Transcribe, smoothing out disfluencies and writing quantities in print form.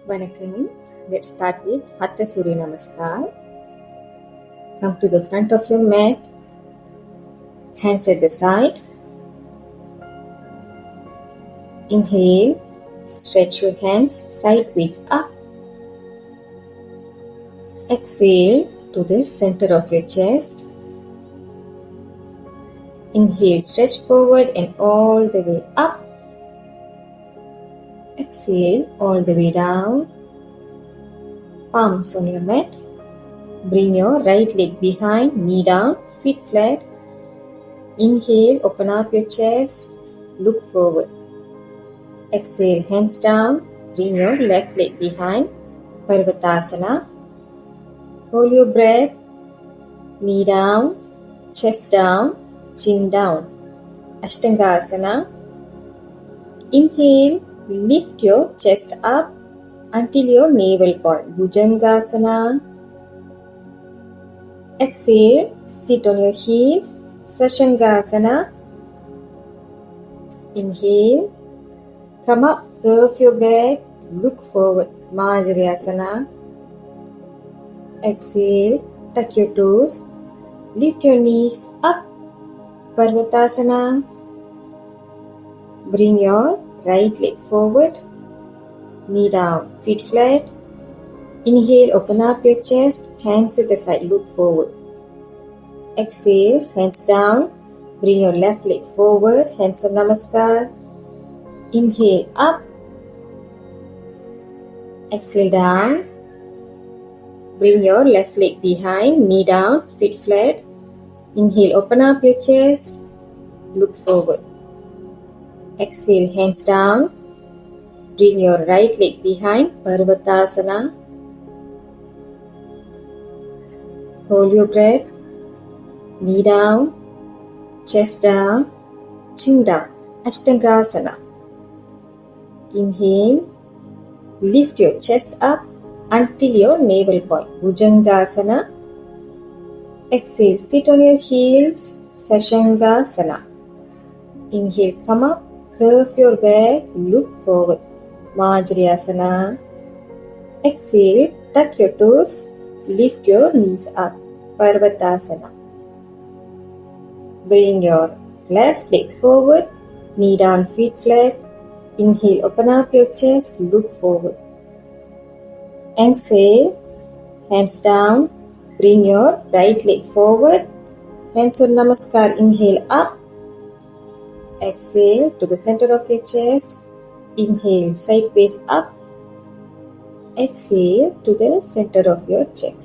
Vanakkam. Let's start with Hatha Surya Namaskar. Come to the front of your mat. Hands at the side. Inhale. Stretch your hands sideways up. Exhale to the center of your chest. Inhale, stretch forward and all the way up. Exhale all the way down. Palms on your mat. Bring your right leg behind, knee down, feet flat. Inhale, open up your chest, look forward. Exhale, hands down, bring your left leg behind, Parvatasana. Hold your breath, knee down, chest down, chin down. Ashtangasana. Inhale, lift your chest up until your navel point, Bhujangasana. Exhale, sit on your heels, Sashangasana. Inhale, come up, curve your back, look forward, Majaryasana. Exhale, tuck your toes, lift your knees up, Parvatasana. Bring your right leg forward, knee down, feet flat. Inhale, open up your chest, hands at the side, look forward. Exhale, hands down, bring your left leg forward, hands on Namaskar. Inhale, up. Exhale, down. Bring your left leg behind, knee down, feet flat. Inhale, open up your chest, look forward. Exhale, hands down. Bring your right leg behind, Parvatasana. Hold your breath. Knee down, chest down, chin down. Ashtangasana. Inhale, lift your chest up until your navel point, Bhujangasana. Exhale, sit on your heels, Sashangasana. Inhale, come up, curve your back, look forward, Majaryasana. Exhale, tuck your toes, lift your knees up, Parvatasana. Bring your left leg forward, knee down, feet flat. Inhale, open up your chest, look forward. Exhale, hands down, bring your right leg forward, hands on Namaskar. Inhale, up. Exhale to the center of your chest. Inhale, sideways up. Exhale to the center of your chest.